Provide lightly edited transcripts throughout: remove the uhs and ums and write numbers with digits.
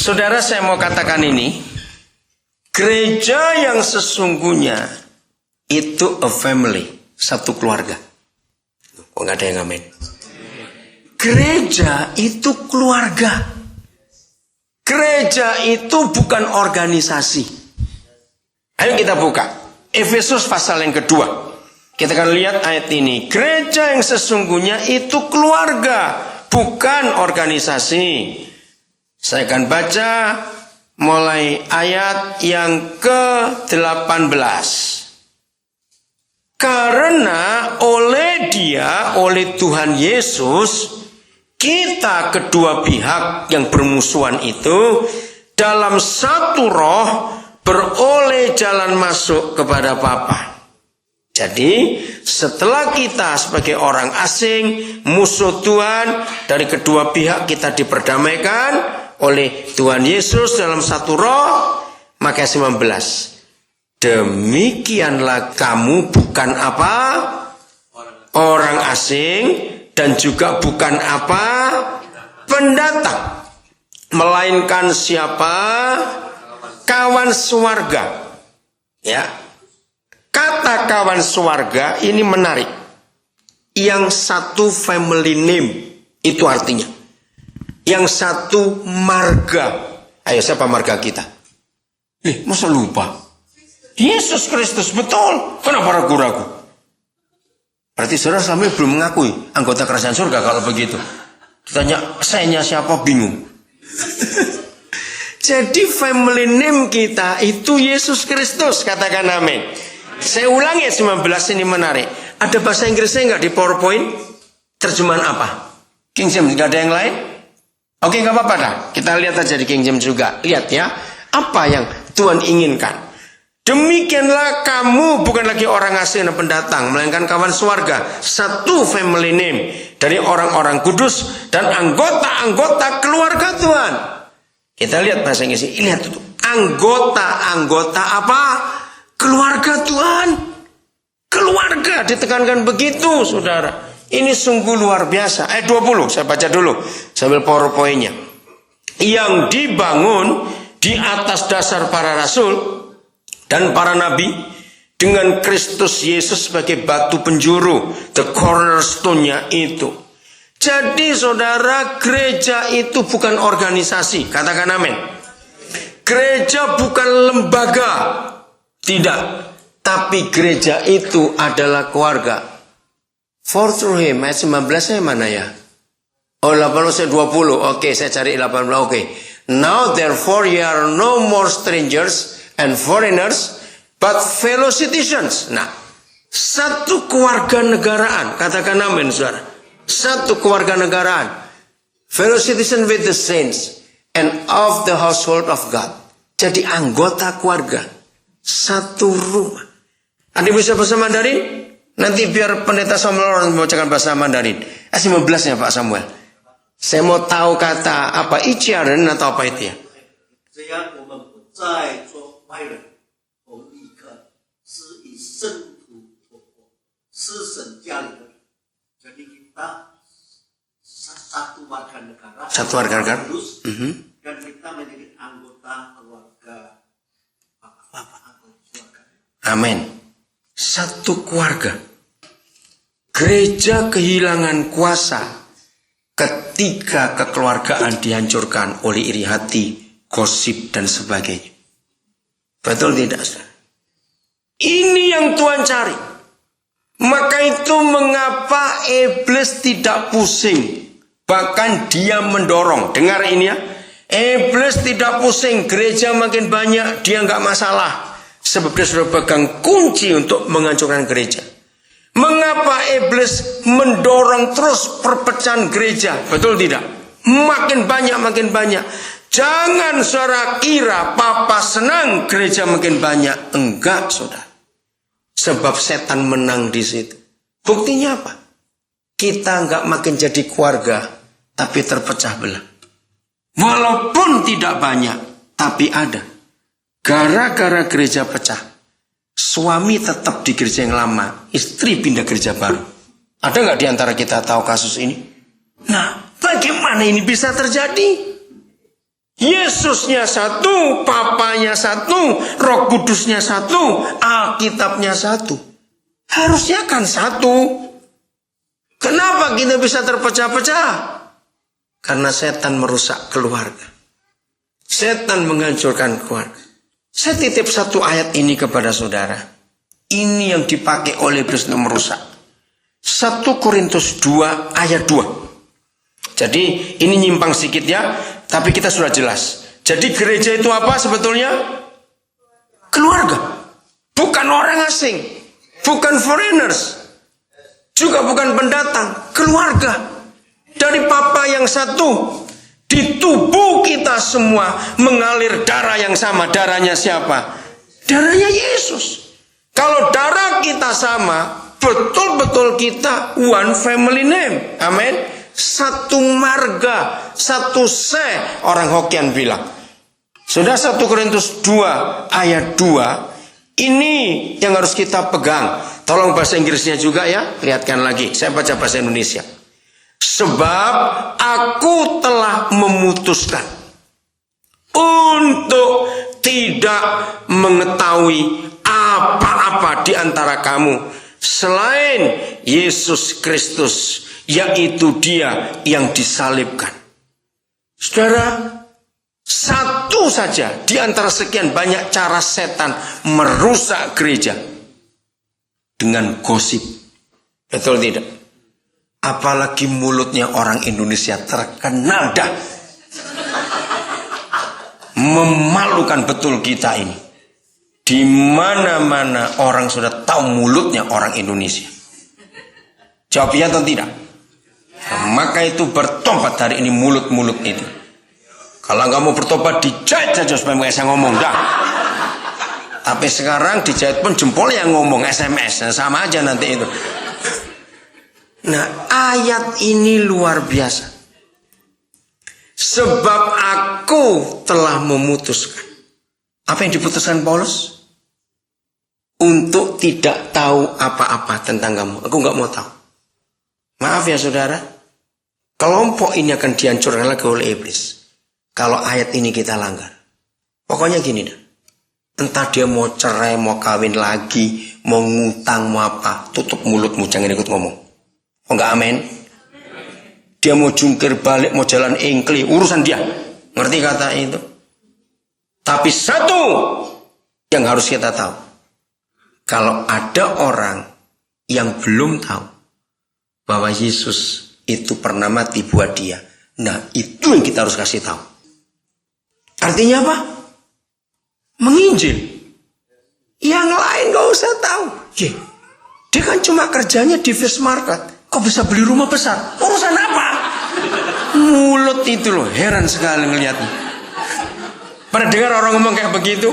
Saudara, saya mau katakan ini, gereja yang sesungguhnya itu a family, satu keluarga. Kok nggak ada yang amin? Gereja itu keluarga. Gereja itu bukan organisasi. Ayo kita buka Efesus pasal yang kedua. Kita akan lihat ayat ini. Gereja yang sesungguhnya itu keluarga, bukan organisasi. Saya akan baca mulai ayat yang ke-18. Karena oleh Dia, oleh Tuhan Yesus, kita kedua pihak yang bermusuhan itu dalam satu roh beroleh jalan masuk kepada Bapa. Jadi setelah kita sebagai orang asing, musuh Tuhan, dari kedua pihak kita diperdamaikan oleh Tuhan Yesus dalam satu roh. Maka 19, demikianlah kamu bukan apa? Orang asing, dan juga bukan apa? Pendatang, melainkan siapa? Kawan swarga. Ya. Kata kawan swarga ini menarik. Yang satu family name, itu artinya. Yang satu marga. Ayo, siapa marga kita? Masa lupa? Yesus Kristus, betul. Kenapa ragu-ragu? Berarti saudara sampai belum mengakui anggota kerajaan surga kalau begitu. Ditanya, saya siapa, bingung. Jadi family name kita itu Yesus Kristus, katakan amin. Saya ulangi 19 ini menarik. Ada bahasa Inggrisnya nggak di PowerPoint? Terjemahan apa? King James, nggak ada yang lain? Oke, nggak apa-apa dah. Kita lihat aja di King James juga. Lihat ya, apa yang Tuhan inginkan. Demikianlah kamu bukan lagi orang asing dan pendatang, melainkan kawan swarga, satu family name dari orang-orang kudus dan anggota-anggota keluarga Tuhan. Kita lihat bahasa Inggris. Lihat itu. Anggota-anggota apa? Keluarga Tuhan. Keluarga ditekankan begitu, saudara. Ini sungguh luar biasa. Ayat 20, saya baca dulu sambil PowerPoint-nya. Yang dibangun di atas dasar para rasul dan para nabi, dengan Kristus Yesus sebagai batu penjuru, the cornerstone-nya itu. Jadi saudara, gereja itu bukan organisasi, katakan amin. Gereja bukan lembaga, tidak. Tapi gereja itu adalah keluarga. For through him, ayat 19-nya mana ya? Oh, 18-20. Oke, saya cari 18. Oke. Now therefore ye are no more strangers and foreigners, but fellow citizens. Nah, satu keluarga negaraan. Katakan amin, saudara. Satu keluarga negaraan. Fellow citizen with the saints and of the household of God. Jadi anggota keluarga. Satu rumah. Anda bisa bahasa Mandarin? Nanti biar pendeta Samuel membacakan bahasa Mandarin. 19-nya Pak Samuel. Saya mau tahu kata apa? Ichiaren atau apa itu ya? Jadi kita satu warga negara. Satu warga negara. Dan kita menjadi anggota keluarga. Amin. Satu keluarga. Gereja kehilangan kuasa ketika kekeluargaan dihancurkan oleh iri hati, gosip dan sebagainya. Betul tidak, saudara? Ini yang Tuhan cari. Maka itu mengapa iblis tidak pusing. Bahkan dia mendorong. Dengar ini ya. Iblis tidak pusing. Gereja makin banyak, dia nggak masalah. Sebab dia sudah pegang kunci untuk menghancurkan gereja. Mengapa iblis mendorong terus perpecahan gereja? Betul tidak? Makin banyak, makin banyak. Jangan saudara kira papa senang gereja makin banyak. Enggak, saudara. Sebab setan menang di situ. Buktinya apa? Kita enggak makin jadi keluarga, tapi terpecah belah. Walaupun tidak banyak, tapi ada. Gara-gara gereja pecah, suami tetap di gereja yang lama, istri pindah gereja baru. Ada nggak di antara kita tahu kasus ini? Nah, bagaimana ini bisa terjadi? Yesusnya satu, Papanya satu, Roh Kudusnya satu, Alkitabnya satu. Harusnya kan satu. Kenapa kita bisa terpecah-pecah? Karena setan merusak keluarga. Setan menghancurkan keluarga. Saya titip satu ayat ini kepada saudara. Ini yang dipakai oleh iblis untuk merusak. 1 Korintus 2 ayat 2. Jadi ini nyimpang sedikit ya, tapi kita sudah jelas. Jadi gereja itu apa sebetulnya? Keluarga. Bukan orang asing, bukan foreigners, juga bukan pendatang. Keluarga dari Papa yang satu. Di tubuh kita semua mengalir darah yang sama. Darahnya siapa? Darahnya Yesus. Kalau darah kita sama, betul-betul kita one family name. Amin. Satu marga, satu se, orang Hokkien bilang. Sudah 1 Korintus 2 ayat 2. Ini yang harus kita pegang. Tolong bahasa Inggrisnya juga ya. Lihatkan lagi. Saya baca bahasa Indonesia. Sebab aku telah memutuskan untuk tidak mengetahui apa-apa di antara kamu selain Yesus Kristus, yaitu Dia yang disalibkan. Saudara, satu saja di antara sekian banyak cara setan merusak gereja dengan gosip. Betul tidak? Apalagi mulutnya orang Indonesia terkenal dah. Memalukan betul kita ini. Di mana-mana orang sudah tahu mulutnya orang Indonesia. Jawab ya atau tidak? Maka itu bertobat dari ini mulut-mulut itu. Kalau nggak mau bertobat dijahit saja supaya nggak bisa ngomong dah. Tapi sekarang dijahit pun jempol yang ngomong SMS, sama aja nanti itu. Nah, ayat ini luar biasa. Sebab aku telah memutuskan. Apa yang diputuskan Paulus? Untuk tidak tahu apa-apa tentang kamu. Aku nggak mau tahu. Maaf ya saudara. Kelompok ini akan dihancurkan lagi oleh iblis. Kalau ayat ini kita langgar. Pokoknya gini dah. Entah dia mau cerai, mau kawin lagi, mau ngutang, mau apa. Tutup mulutmu, jangan ikut ngomong. Oh enggak, amin. Dia mau jungkir balik, mau jalan engkli, urusan dia. Ngerti kata itu? Tapi satu yang harus kita tahu. Kalau ada orang yang belum tahu bahwa Yesus itu pernah mati buat dia. Nah, itu yang kita harus kasih tahu. Artinya apa? Menginjil. Yang lain gak usah tahu. Dia kan cuma kerjanya di fish market. Kok bisa beli rumah besar? Urusan apa? Mulut itu loh, heran sekali ngelihatnya. Pernah dengar orang ngomong kayak begitu?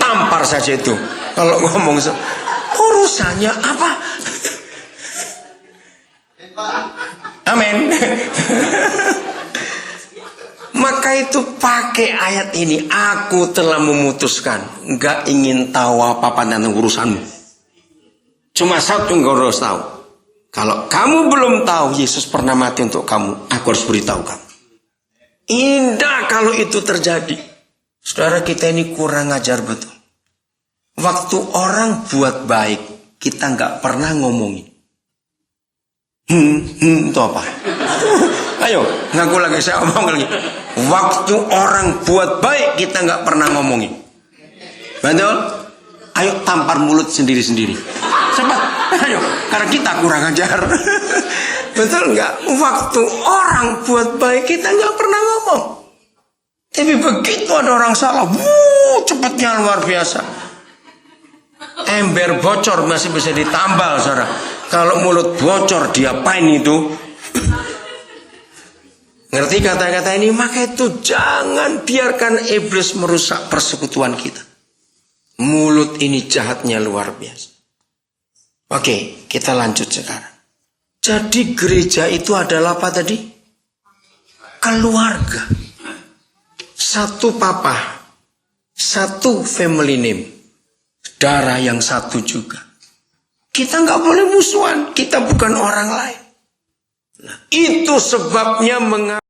Tampar saja itu. Kalau ngomong urusannya apa? Amin. Maka itu pakai ayat ini. Aku telah memutuskan. Gak ingin tahu apa-apa tentang urusanmu. Cuma satu yang harus tahu. Kalau kamu belum tahu Yesus pernah mati untuk kamu, aku harus beritahu kamu. Indah kalau itu terjadi. Saudara, kita ini kurang ajar betul. Waktu orang buat baik, kita nggak pernah ngomongin. Itu apa? Ayo, ngaku lagi, saya omong lagi. Waktu orang buat baik, kita nggak pernah ngomongin. Betul? Ayo tampar mulut sendiri-sendiri. Cepat, ayo. Karena kita kurang ajar. Betul nggak? Waktu orang buat baik, kita nggak pernah ngomong. Tapi begitu ada orang salah, cepatnya luar biasa. Ember bocor masih bisa ditambal, saudara. Kalau mulut bocor, diapain itu? Ngerti kata-kata ini? Maka itu jangan biarkan iblis merusak persekutuan kita. Mulut ini jahatnya luar biasa. Oke, kita lanjut sekarang. Jadi gereja itu adalah apa tadi? Keluarga. Satu papa, satu family name. Darah yang satu juga. Kita nggak boleh musuhan. Kita bukan orang lain. Nah, itu sebabnya mengapa